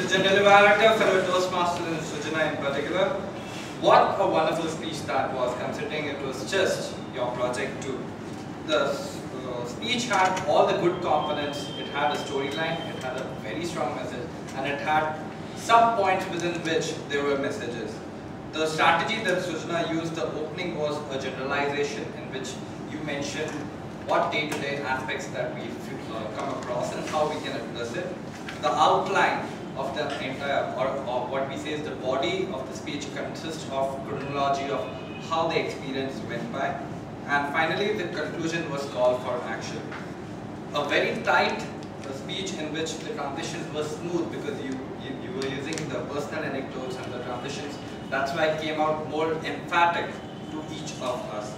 Mr. General Director, fellow Toastmasters and Srujana in particular, what a wonderful speech that was, considering it was just your project too. The speech had all the good components. It had a storyline, it had a very strong message, and it had sub-points within which there were messages. The strategy that Srujana used, the opening, was a generalization in which you mentioned what day-to-day aspects that we come across and how we can address it. The outline of the entire, or what we say is the body of the speech, consists of chronology of how the experience went by. And finally, the conclusion was call for action. A very tight speech in which the transitions were smooth because you were using the personal anecdotes and the transitions. That's why it came out more emphatic to each of us.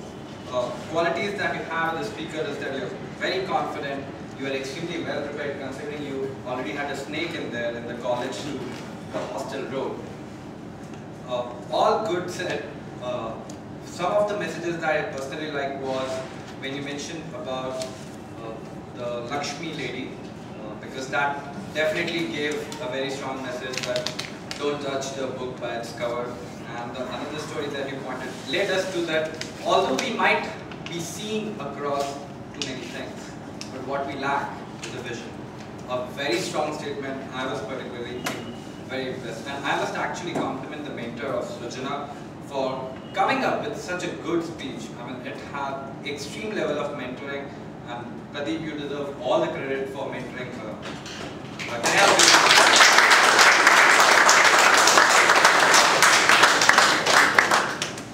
Qualities that you have as a speaker is that you're very confident, you are extremely well prepared considering you already had a snake in there in the college to the hostel road. All good said. Some of the messages that I personally liked was when you mentioned about the Lakshmi lady, because that definitely gave a very strong message that don't judge the book by its cover. And another story that you pointed led us to that although we might be seeing across too many things, but what we lack is a vision. A very strong statement. I was particularly very impressed. And I must actually compliment the mentor of Srujana for coming up with such a good speech. I mean, it had extreme level of mentoring, and Pradeep, you deserve all the credit for mentoring her.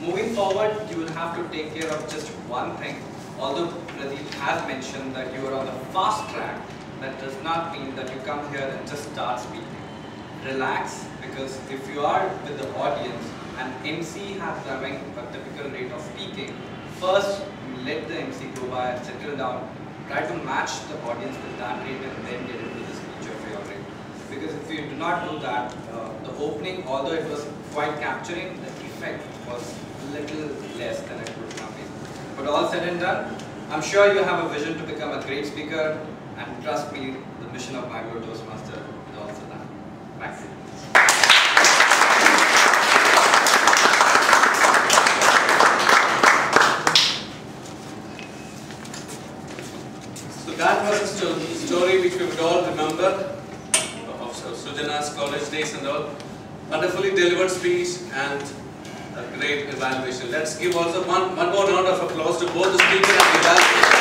Moving forward, you will have to take care of just one thing. Although Pradeep has mentioned that you are on the fast track, that does not mean that you come here and just start speaking. Relax, because if you are with the audience and MC has having a typical rate of speaking, first let the MC go by and settle down. Try to match the audience with that rate and then get into the speech of your rate. Because if you do not do that, the opening, although it was quite capturing, the effect was a little less than it would have been. But all said and done, I'm sure you have a vision to become a great speaker, and trust me, the mission of Bangalore Toastmaster is also that. Thanks. So that was a story which we would all remember of Srujana's college days and all. Wonderfully delivered speech and a great evaluation. Let's give also one more round of applause to both the speaker and the evaluator.